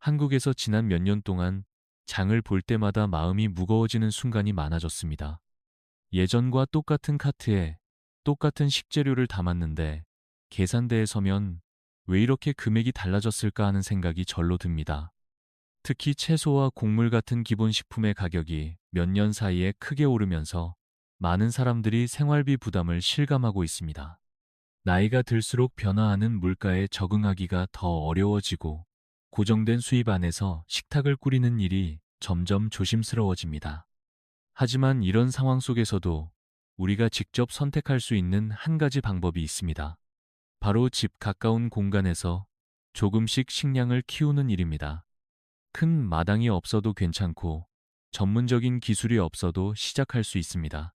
한국에서 지난 몇 년 동안 장을 볼 때마다 마음이 무거워지는 순간이 많아졌습니다. 예전과 똑같은 카트에 똑같은 식재료를 담았는데 계산대에 서면 왜 이렇게 금액이 달라졌을까 하는 생각이 절로 듭니다. 특히 채소와 곡물 같은 기본 식품의 가격이 몇 년 사이에 크게 오르면서 많은 사람들이 생활비 부담을 실감하고 있습니다. 나이가 들수록 변화하는 물가에 적응하기가 더 어려워지고 고정된 수입 안에서 식탁을 꾸리는 일이 점점 조심스러워집니다. 하지만 이런 상황 속에서도 우리가 직접 선택할 수 있는 한 가지 방법이 있습니다. 바로 집 가까운 공간에서 조금씩 식량을 키우는 일입니다. 큰 마당이 없어도 괜찮고 전문적인 기술이 없어도 시작할 수 있습니다.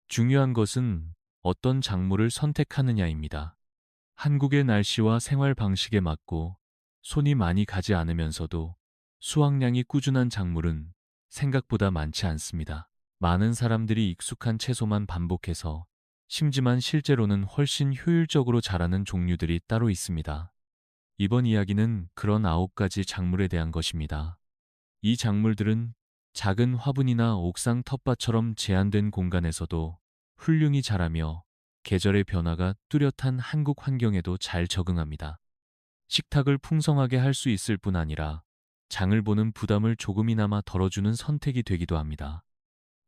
중요한 것은 어떤 작물을 선택하느냐입니다. 한국의 날씨와 생활 방식에 맞고 손이 많이 가지 않으면서도 수확량이 꾸준한 작물은 생각보다 많지 않습니다. 많은 사람들이 익숙한 채소만 반복해서 심지만 실제로는 훨씬 효율적으로 자라는 종류들이 따로 있습니다. 이번 이야기는 그런 9가지 작물에 대한 것입니다. 이 작물들은 작은 화분이나 옥상 텃밭처럼 제한된 공간에서도 훌륭히 자라며 계절의 변화가 뚜렷한 한국 환경에도 잘 적응합니다. 식탁을 풍성하게 할 수 있을 뿐 아니라 장을 보는 부담을 조금이나마 덜어주는 선택이 되기도 합니다.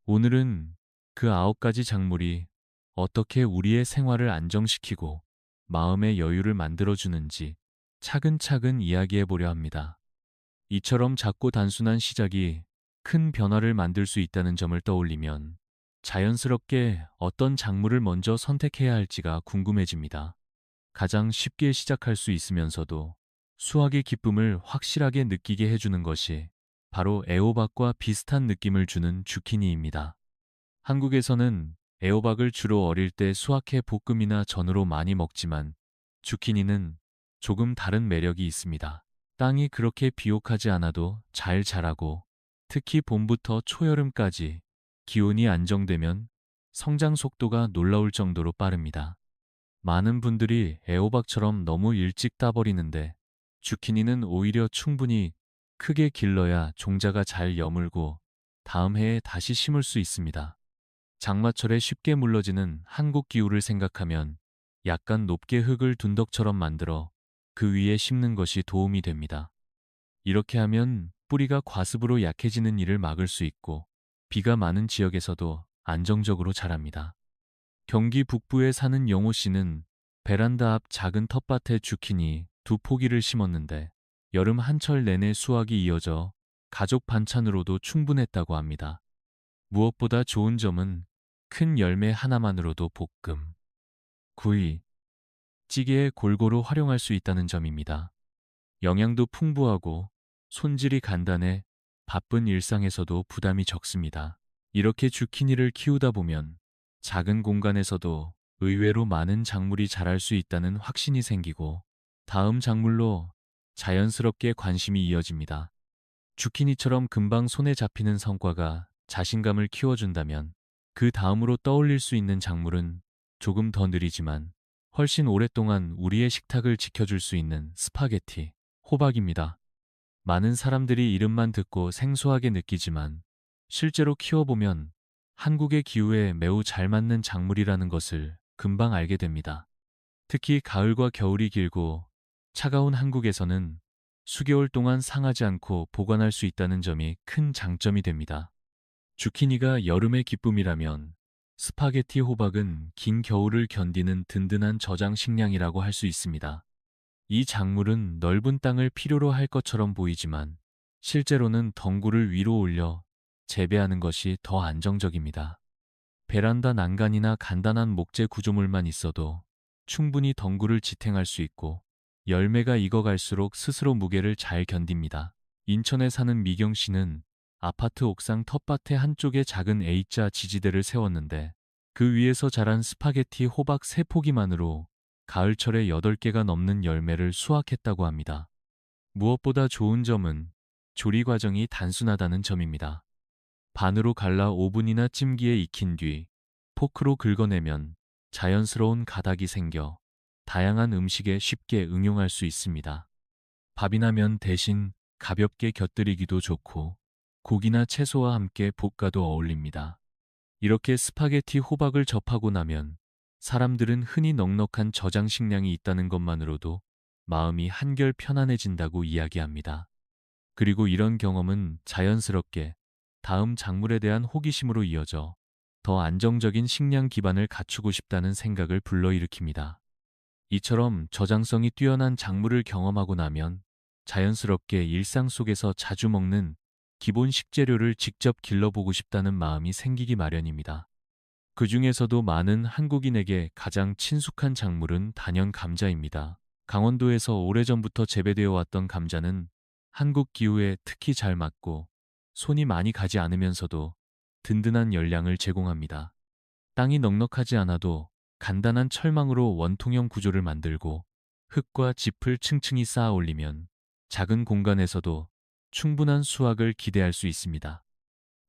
오늘은 그 9가지 작물이 어떻게 우리의 생활을 안정시키고 마음의 여유를 만들어주는지 차근차근 이야기해 보려 합니다. 이처럼 작고 단순한 시작이 큰 변화를 만들 수 있다는 점을 떠올리면 자연스럽게 어떤 작물을 먼저 선택해야 할지가 궁금해집니다. 가장 쉽게 시작할 수 있으면서도 수확의 기쁨을 확실하게 느끼게 해주는 것이 바로 애호박과 비슷한 느낌을 주는 주키니입니다. 한국에서는 애호박을 주로 어릴 때 수확해 볶음이나 전으로 많이 먹지만 주키니는 조금 다른 매력이 있습니다. 땅이 그렇게 비옥하지 않아도 잘 자라고 특히 봄부터 초여름까지 기온이 안정되면 성장 속도가 놀라울 정도로 빠릅니다. 많은 분들이 애호박처럼 너무 일찍 따버리는데 주키니는 오히려 충분히 크게 길러야 종자가 잘 여물고 다음 해에 다시 심을 수 있습니다. 장마철에 쉽게 물러지는 한국 기후를 생각하면 약간 높게 흙을 둔덕처럼 만들어 그 위에 심는 것이 도움이 됩니다. 이렇게 하면 뿌리가 과습으로 약해지는 일을 막을 수 있고 비가 많은 지역에서도 안정적으로 자랍니다. 경기 북부에 사는 영호 씨는 베란다 앞 작은 텃밭에 주키니 2포기를 심었는데 여름 한철 내내 수확이 이어져 가족 반찬으로도 충분했다고 합니다. 무엇보다 좋은 점은 큰 열매 하나만으로도 볶음, 구이, 찌개에 골고루 활용할 수 있다는 점입니다. 영양도 풍부하고 손질이 간단해 바쁜 일상에서도 부담이 적습니다. 이렇게 주키니를 키우다 보면 작은 공간에서도 의외로 많은 작물이 자랄 수 있다는 확신이 생기고 다음 작물로 자연스럽게 관심이 이어집니다. 주키니처럼 금방 손에 잡히는 성과가 자신감을 키워준다면 그 다음으로 떠올릴 수 있는 작물은 조금 더 느리지만 훨씬 오랫동안 우리의 식탁을 지켜줄 수 있는 스파게티, 호박입니다. 많은 사람들이 이름만 듣고 생소하게 느끼지만 실제로 키워보면 한국의 기후에 매우 잘 맞는 작물이라는 것을 금방 알게 됩니다. 특히 가을과 겨울이 길고 차가운 한국에서는 수개월 동안 상하지 않고 보관할 수 있다는 점이 큰 장점이 됩니다. 주키니가 여름의 기쁨이라면 스파게티 호박은 긴 겨울을 견디는 든든한 저장 식량이라고 할 수 있습니다. 이 작물은 넓은 땅을 필요로 할 것처럼 보이지만 실제로는 덩굴을 위로 올려 재배하는 것이 더 안정적입니다. 베란다 난간이나 간단한 목재 구조물만 있어도 충분히 덩굴을 지탱할 수 있고 열매가 익어갈수록 스스로 무게를 잘 견딥니다. 인천에 사는 미경 씨는 아파트 옥상 텃밭의 한쪽에 작은 A자 지지대를 세웠는데 그 위에서 자란 스파게티 호박 3포기만으로 가을철에 8개가 넘는 열매를 수확했다고 합니다. 무엇보다 좋은 점은 조리 과정이 단순하다는 점입니다. 반으로 갈라 오븐이나 찜기에 익힌 뒤 포크로 긁어내면 자연스러운 가닥이 생겨 다양한 음식에 쉽게 응용할 수 있습니다. 밥이나 면 대신 가볍게 곁들이기도 좋고 고기나 채소와 함께 볶아도 어울립니다. 이렇게 스파게티 호박을 접하고 나면 사람들은 흔히 넉넉한 저장 식량이 있다는 것만으로도 마음이 한결 편안해진다고 이야기합니다. 그리고 이런 경험은 자연스럽게 다음 작물에 대한 호기심으로 이어져 더 안정적인 식량 기반을 갖추고 싶다는 생각을 불러일으킵니다. 이처럼 저장성이 뛰어난 작물을 경험하고 나면 자연스럽게 일상 속에서 자주 먹는 기본 식재료를 직접 길러보고 싶다는 마음이 생기기 마련입니다. 그 중에서도 많은 한국인에게 가장 친숙한 작물은 단연 감자입니다. 강원도에서 오래전부터 재배되어 왔던 감자는 한국 기후에 특히 잘 맞고 손이 많이 가지 않으면서도 든든한 열량을 제공합니다. 땅이 넉넉하지 않아도 간단한 철망으로 원통형 구조를 만들고 흙과 짚을 층층이 쌓아 올리면 작은 공간에서도 충분한 수확을 기대할 수 있습니다.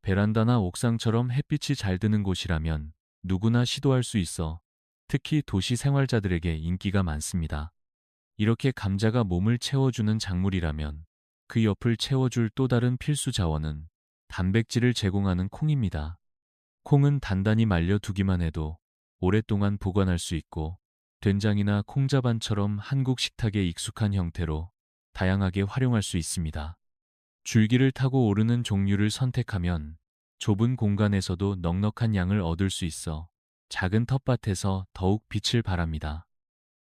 베란다나 옥상처럼 햇빛이 잘 드는 곳이라면 누구나 시도할 수 있어 특히 도시 생활자들에게 인기가 많습니다. 이렇게 감자가 몸을 채워주는 작물이라면 그 옆을 채워줄 또 다른 필수 자원은 단백질을 제공하는 콩입니다. 콩은 단단히 말려두기만 해도 오랫동안 보관할 수 있고 된장이나 콩자반처럼 한국 식탁에 익숙한 형태로 다양하게 활용할 수 있습니다. 줄기를 타고 오르는 종류를 선택하면 좁은 공간에서도 넉넉한 양을 얻을 수 있어 작은 텃밭에서 더욱 빛을 발합니다.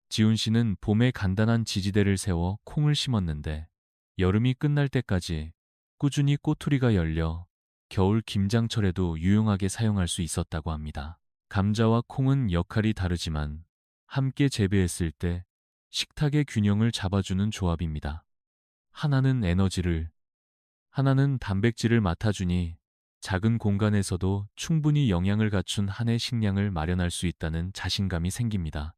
지훈 씨는 봄에 간단한 지지대를 세워 콩을 심었는데 여름이 끝날 때까지 꾸준히 꼬투리가 열려 겨울 김장철에도 유용하게 사용할 수 있었다고 합니다. 감자와 콩은 역할이 다르지만 함께 재배했을 때 식탁의 균형을 잡아주는 조합입니다. 하나는 에너지를, 하나는 단백질을 맡아주니 작은 공간에서도 충분히 영양을 갖춘 한 해 식량을 마련할 수 있다는 자신감이 생깁니다.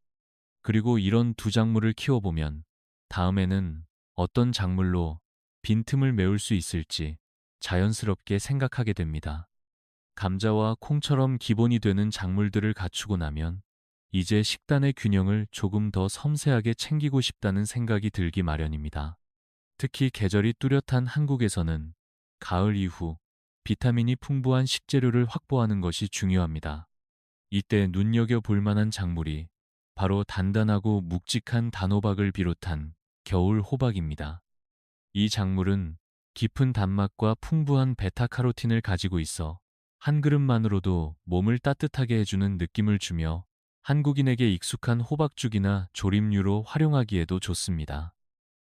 그리고 이런 두 작물을 키워보면 다음에는 어떤 작물로 빈틈을 메울 수 있을지 자연스럽게 생각하게 됩니다. 감자와 콩처럼 기본이 되는 작물들을 갖추고 나면 이제 식단의 균형을 조금 더 섬세하게 챙기고 싶다는 생각이 들기 마련입니다. 특히 계절이 뚜렷한 한국에서는 가을 이후 비타민이 풍부한 식재료를 확보하는 것이 중요합니다. 이때 눈여겨볼 만한 작물이 바로 단단하고 묵직한 단호박을 비롯한 겨울 호박입니다. 이 작물은 깊은 단맛과 풍부한 베타카로틴을 가지고 있어 한 그릇만으로도 몸을 따뜻하게 해주는 느낌을 주며 한국인에게 익숙한 호박죽이나 조림류로 활용하기에도 좋습니다.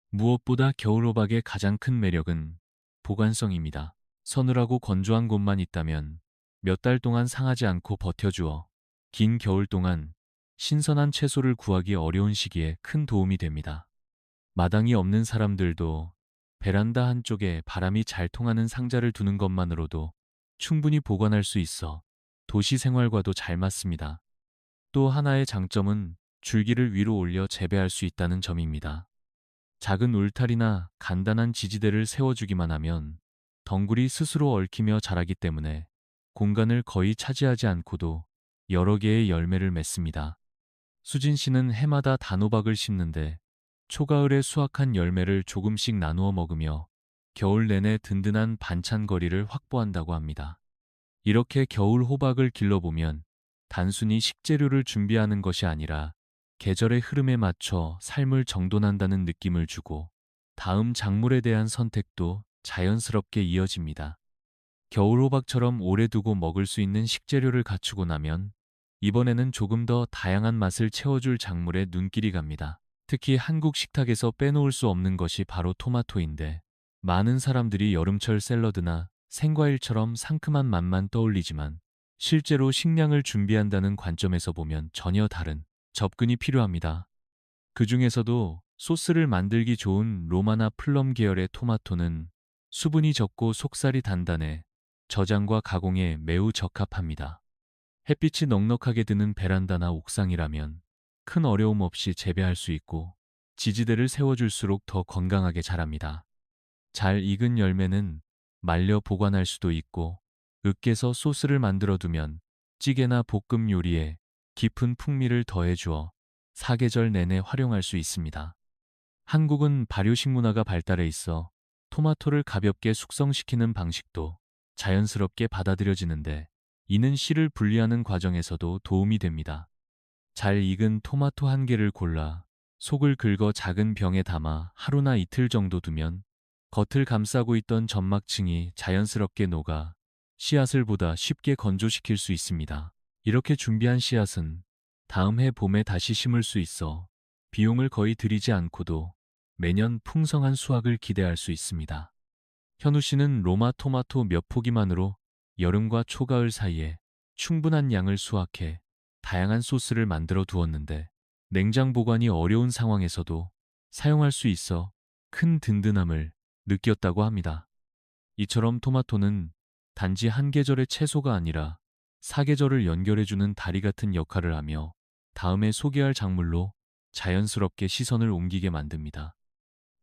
무엇보다 겨울 호박의 가장 큰 매력은 보관성입니다. 서늘하고 건조한 곳만 있다면 몇 달 동안 상하지 않고 버텨주어 긴 겨울 동안 신선한 채소를 구하기 어려운 시기에 큰 도움이 됩니다. 마당이 없는 사람들도 베란다 한쪽에 바람이 잘 통하는 상자를 두는 것만으로도 충분히 보관할 수 있어 도시 생활과도 잘 맞습니다. 또 하나의 장점은 줄기를 위로 올려 재배할 수 있다는 점입니다. 작은 울타리나 간단한 지지대를 세워주기만 하면 덩굴이 스스로 얽히며 자라기 때문에 공간을 거의 차지하지 않고도 여러 개의 열매를 맺습니다. 수진 씨는 해마다 단호박을 심는데 초가을에 수확한 열매를 조금씩 나누어 먹으며 겨울 내내 든든한 반찬거리를 확보한다고 합니다. 이렇게 겨울 호박을 길러보면 단순히 식재료를 준비하는 것이 아니라 계절의 흐름에 맞춰 삶을 정돈한다는 느낌을 주고 다음 작물에 대한 선택도 자연스럽게 이어집니다. 겨울 호박처럼 오래 두고 먹을 수 있는 식재료를 갖추고 나면 이번에는 조금 더 다양한 맛을 채워줄 작물에 눈길이 갑니다. 특히 한국 식탁에서 빼놓을 수 없는 것이 바로 토마토인데 많은 사람들이 여름철 샐러드나 생과일처럼 상큼한 맛만 떠올리지만 실제로 식량을 준비한다는 관점에서 보면 전혀 다른 접근이 필요합니다. 그 중에서도 소스를 만들기 좋은 로마나 플럼 계열의 토마토는 수분이 적고 속살이 단단해 저장과 가공에 매우 적합합니다. 햇빛이 넉넉하게 드는 베란다나 옥상이라면 큰 어려움 없이 재배할 수 있고 지지대를 세워줄수록 더 건강하게 자랍니다. 잘 익은 열매는 말려 보관할 수도 있고 으깨서 소스를 만들어 두면 찌개나 볶음 요리에 깊은 풍미를 더해주어 사계절 내내 활용할 수 있습니다. 한국은 발효식 문화가 발달해 있어 토마토를 가볍게 숙성시키는 방식도 자연스럽게 받아들여지는데, 이는 씨를 분리하는 과정에서도 도움이 됩니다. 잘 익은 토마토 한 개를 골라 속을 긁어 작은 병에 담아 하루나 이틀 정도 두면 겉을 감싸고 있던 점막층이 자연스럽게 녹아 씨앗을 보다 쉽게 건조시킬 수 있습니다. 이렇게 준비한 씨앗은 다음 해 봄에 다시 심을 수 있어 비용을 거의 들이지 않고도 매년 풍성한 수확을 기대할 수 있습니다. 현우 씨는 로마 토마토 몇 포기만으로 여름과 초가을 사이에 충분한 양을 수확해 다양한 소스를 만들어 두었는데, 냉장 보관이 어려운 상황에서도 사용할 수 있어 큰 든든함을 느꼈다고 합니다. 이처럼 토마토는 단지 한 계절의 채소가 아니라 사계절을 연결해주는 다리 같은 역할을 하며 다음에 소개할 작물로 자연스럽게 시선을 옮기게 만듭니다.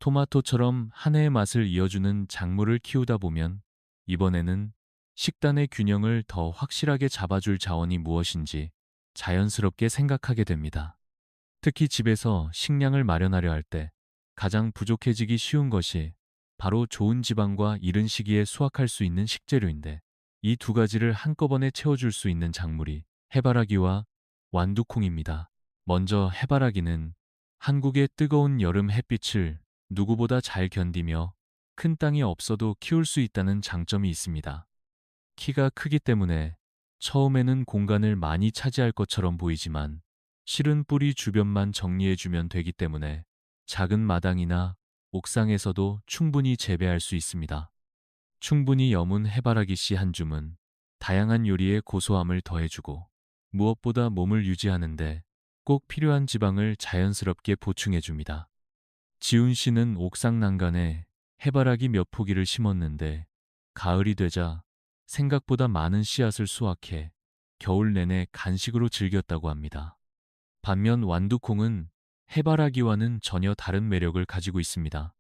토마토처럼 한 해의 맛을 이어주는 작물을 키우다 보면 이번에는 식단의 균형을 더 확실하게 잡아줄 자원이 무엇인지 자연스럽게 생각하게 됩니다. 특히 집에서 식량을 마련하려 할 때 가장 부족해지기 쉬운 것이 바로 좋은 지방과 이른 시기에 수확할 수 있는 식재료인데, 이 두 가지를 한꺼번에 채워줄 수 있는 작물이 해바라기와 완두콩입니다. 먼저 해바라기는 한국의 뜨거운 여름 햇빛을 누구보다 잘 견디며 큰 땅이 없어도 키울 수 있다는 장점이 있습니다. 키가 크기 때문에 처음에는 공간을 많이 차지할 것처럼 보이지만, 실은 뿌리 주변만 정리해주면 되기 때문에 작은 마당이나 옥상에서도 충분히 재배할 수 있습니다. 충분히 여문 해바라기 씨 한 줌은 다양한 요리에 고소함을 더해주고 무엇보다 몸을 유지하는데 꼭 필요한 지방을 자연스럽게 보충해줍니다. 지훈 씨는 옥상 난간에 해바라기 몇 포기를 심었는데, 가을이 되자 생각보다 많은 씨앗을 수확해 겨울 내내 간식으로 즐겼다고 합니다. 반면 완두콩은 해바라기와는 전혀 다른 매력을 가지고 있습니다.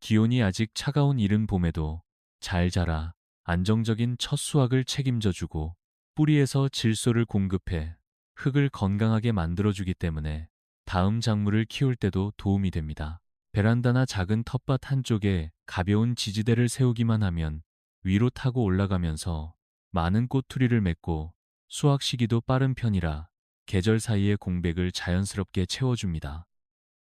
기온이 아직 차가운 이른 봄에도 잘 자라 안정적인 첫 수확을 책임져주고 뿌리에서 질소를 공급해 흙을 건강하게 만들어주기 때문에 다음 작물을 키울 때도 도움이 됩니다. 베란다나 작은 텃밭 한쪽에 가벼운 지지대를 세우기만 하면 위로 타고 올라가면서 많은 꼬투리를 맺고 수확 시기도 빠른 편이라 계절 사이의 공백을 자연스럽게 채워줍니다.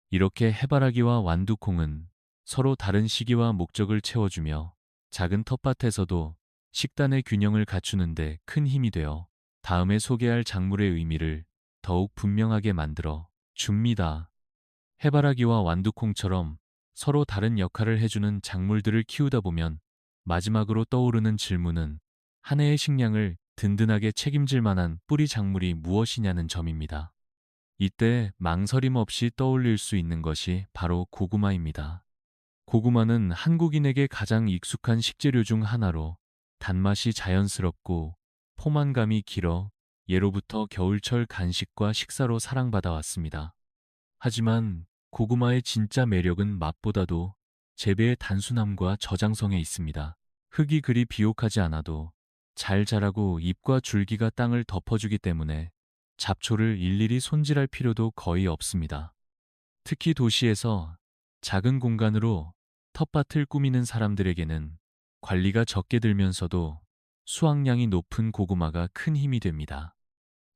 이렇게 해바라기와 완두콩은 서로 다른 시기와 목적을 채워주며 작은 텃밭에서도 식단의 균형을 갖추는데 큰 힘이 되어 다음에 소개할 작물의 의미를 더욱 분명하게 만들어 줍니다. 해바라기와 완두콩처럼 서로 다른 역할을 해주는 작물들을 키우다 보면 마지막으로 떠오르는 질문은 한 해의 식량을 든든하게 책임질 만한 뿌리 작물이 무엇이냐는 점입니다. 이때 망설임 없이 떠올릴 수 있는 것이 바로 고구마입니다. 고구마는 한국인에게 가장 익숙한 식재료 중 하나로 단맛이 자연스럽고 포만감이 길어 예로부터 겨울철 간식과 식사로 사랑받아 왔습니다. 하지만 고구마의 진짜 매력은 맛보다도 재배의 단순함과 저장성에 있습니다. 흙이 그리 비옥하지 않아도 잘 자라고 잎과 줄기가 땅을 덮어주기 때문에 잡초를 일일이 손질할 필요도 거의 없습니다. 특히 도시에서 작은 공간으로 텃밭을 꾸미는 사람들에게는 관리가 적게 들면서도 수확량이 높은 고구마가 큰 힘이 됩니다.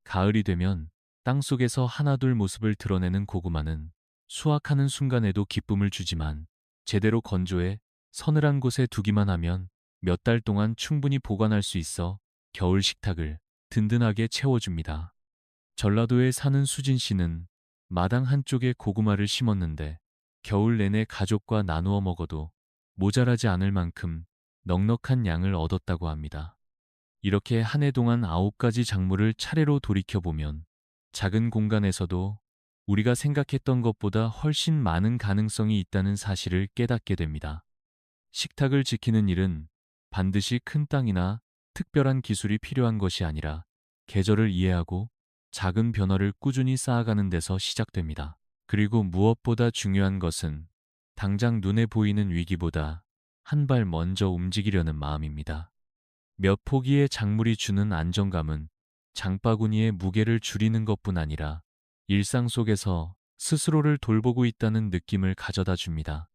가을이 되면 땅속에서 하나둘 모습을 드러내는 고구마는 수확하는 순간에도 기쁨을 주지만, 제대로 건조해 서늘한 곳에 두기만 하면 몇 달 동안 충분히 보관할 수 있어 겨울 식탁을 든든하게 채워줍니다. 전라도에 사는 수진 씨는 마당 한쪽에 고구마를 심었는데 겨울 내내 가족과 나누어 먹어도 모자라지 않을 만큼 넉넉한 양을 얻었다고 합니다. 이렇게 한 해 동안 9가지 작물을 차례로 돌이켜보면 작은 공간에서도 우리가 생각했던 것보다 훨씬 많은 가능성이 있다는 사실을 깨닫게 됩니다. 식탁을 지키는 일은 반드시 큰 땅이나 특별한 기술이 필요한 것이 아니라 계절을 이해하고 작은 변화를 꾸준히 쌓아가는 데서 시작됩니다. 그리고 무엇보다 중요한 것은 당장 눈에 보이는 위기보다 한 발 먼저 움직이려는 마음입니다. 몇 포기의 작물이 주는 안정감은 장바구니의 무게를 줄이는 것뿐 아니라 일상 속에서 스스로를 돌보고 있다는 느낌을 가져다 줍니다.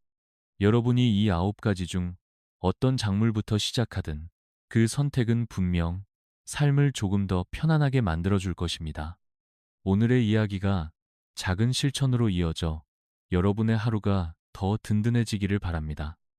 여러분이 이 9가지 중 어떤 작물부터 시작하든 그 선택은 분명 삶을 조금 더 편안하게 만들어줄 것입니다. 오늘의 이야기가 작은 실천으로 이어져 여러분의 하루가 더 든든해지기를 바랍니다.